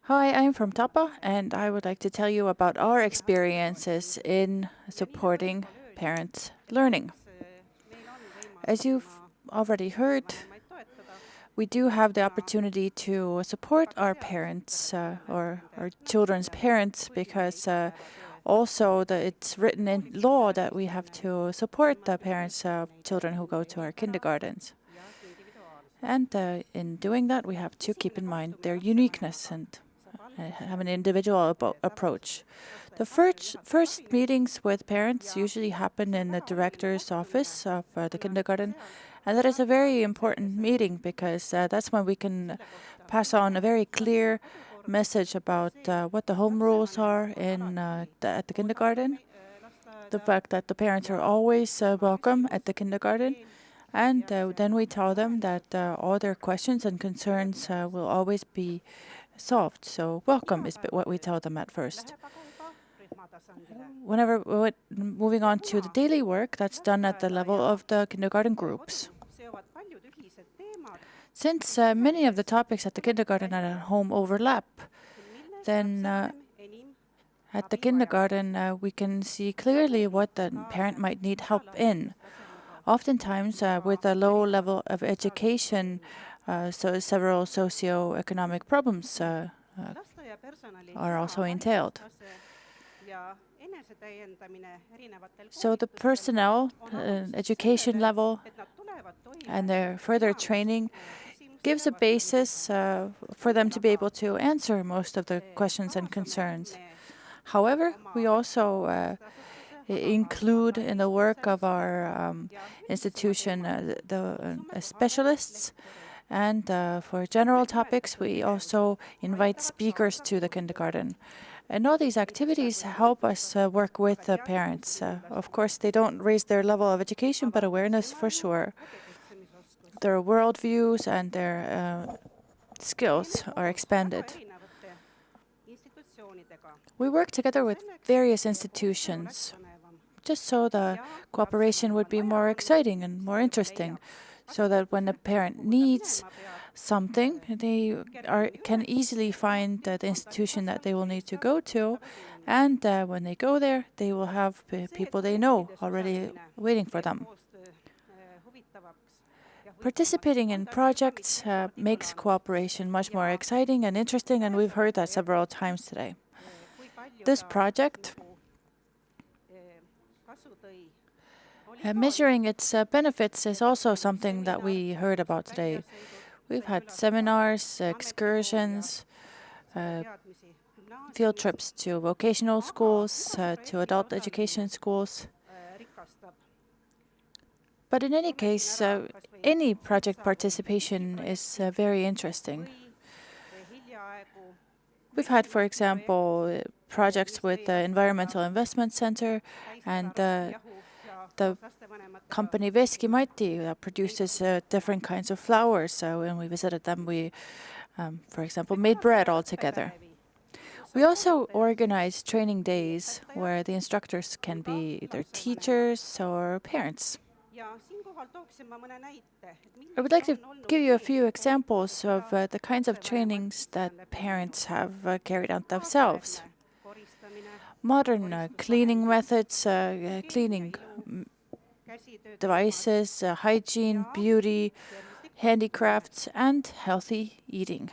Hi, I'm from Tapa, and I would like to tell you about our experiences in supporting parents' learning. As you've already heard, we do have the opportunity to support our parents or our children's parents because it's written in law that we have to support the parents of children who go to our kindergartens. And in doing that, we have to keep in mind their uniqueness and have an individual approach. The first meetings with parents usually happen in the director's office of the kindergarten, and that is a very important meeting because that's when we can pass on a very clear message about what the home rules are at the kindergarten, the fact that the parents are always welcome at the kindergarten, and then we tell them that all their questions and concerns will always be solved. So welcome is what we tell them at first. Moving on to the daily work, that's done at the level of the kindergarten groups. Since many of the topics at the kindergarten and at home overlap, then at the kindergarten we can see clearly what the parent might need help in. Oftentimes, with a low level of education, so several socioeconomic problems are also entailed. So the personnel, education level, and their further training gives a basis for them to be able to answer most of the questions and concerns. However, we also include in the work of our institution the specialists, and for general topics we also invite speakers to the kindergarten. And all these activities help us work with the parents. Of course, they don't raise their level of education, but awareness for sure. Their worldviews and their skills are expanded. We work together with various institutions, just so the cooperation would be more exciting and more interesting, so that when a parent needs something, they can easily find the institution that they will need to go to, and when they go there, they will have people they know already waiting for them. Participating in projects makes cooperation much more exciting and interesting, and we've heard that several times today. This project, measuring its benefits, is also something that we heard about today. We've had seminars, excursions, field trips to vocational schools, to adult education schools. But in any case, any project participation is very interesting. We've had, for example, projects with the Environmental Investment Center and the company Veskimaiti that produces different kinds of flowers. When we visited them, we, for example, made bread all together. We also organize training days where the instructors can be either teachers or parents. I would like to give you a few examples of the kinds of trainings that parents have carried out themselves. Modern cleaning methods, cleaning devices, hygiene, beauty, handicrafts, and healthy eating.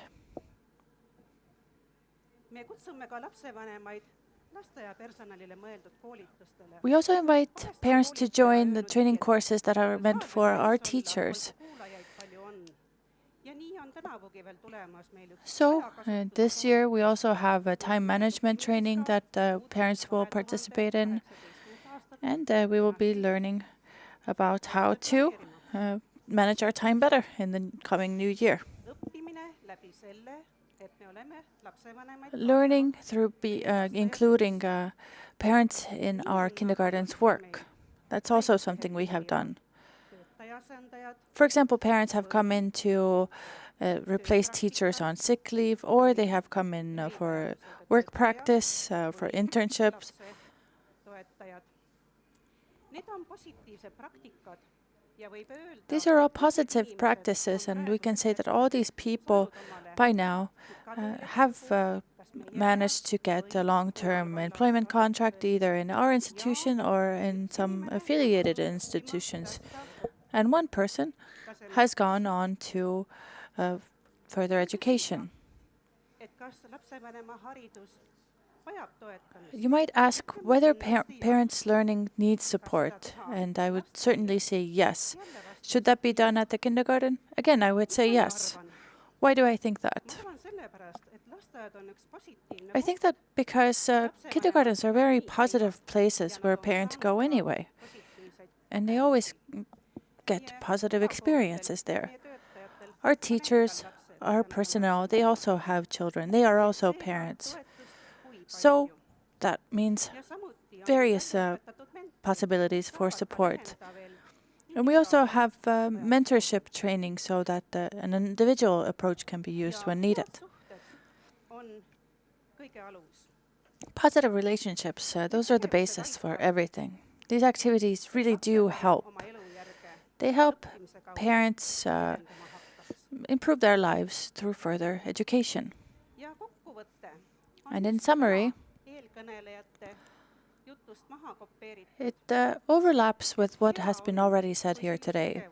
We also invite parents to join the training courses that are meant for our teachers. So this year we also have a time management training that parents will participate in, and we will be learning about how to manage our time better in the coming new year. Learning through including parents in our kindergarten's work. That's also something we have done. For example, parents have come in to replace teachers on sick leave, or they have come in for work practice, for internships. These are all positive practices, and we can say that all these people by now have managed to get a long-term employment contract either in our institution or in some affiliated institutions. And one person has gone on to further education. You might ask whether parents' learning needs support, and I would certainly say yes. Should that be done at the kindergarten? Again, I would say yes. Why do I think that? I think that because kindergartens are very positive places where parents go anyway, and they always get positive experiences there. Our teachers, our personnel, they also have children. They are also parents. So that means various possibilities for support. And we also have mentorship training so that an individual approach can be used when needed. Positive relationships, those are the basis for everything. These activities really do help. They help parents improve their lives through further education. And in summary, it overlaps with what has been already said here today.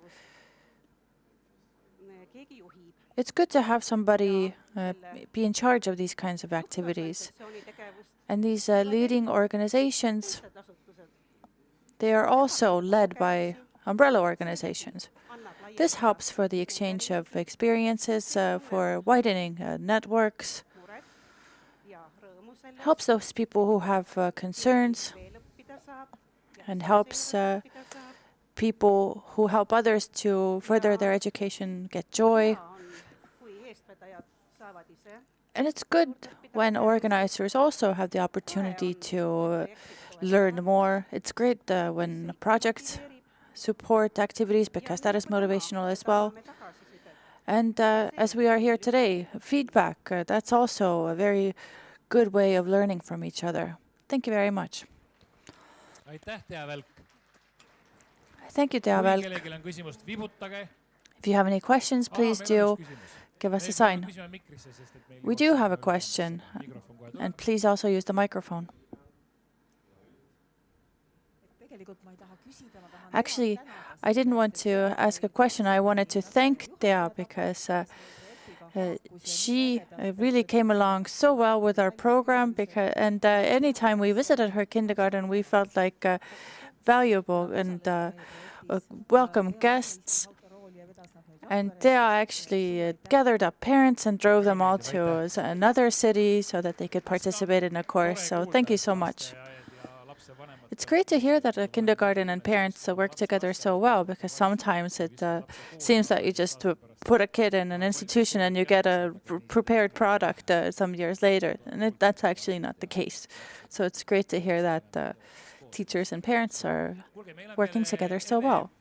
It's good to have somebody be in charge of these kinds of activities. And these leading organizations, they are also led by umbrella organizations. This helps for the exchange of experiences, for widening networks, helps those people who have concerns, and helps people who help others to further their education get joy. And it's good when organizers also have the opportunity to learn more. It's great when projects support activities because that is motivational as well. And as we are here today, feedback, that's also a very good way of learning from each other. Thank you very much. Thank you, Välk. If you have any questions, please do give us a sign. We do have a question, and please also use the microphone. Actually, I didn't want to ask a question. I wanted to thank Tea because she really came along so well with our program. And anytime we visited her kindergarten, we felt like valuable and welcome guests. And Tea actually gathered up parents and drove them all to another city so that they could participate in a course. So thank you so much. It's great to hear that a kindergarten and parents work together so well, because sometimes it seems that you just put a kid in an institution and you get a prepared product some years later. And that's actually not the case. So it's great to hear that teachers and parents are working together so well.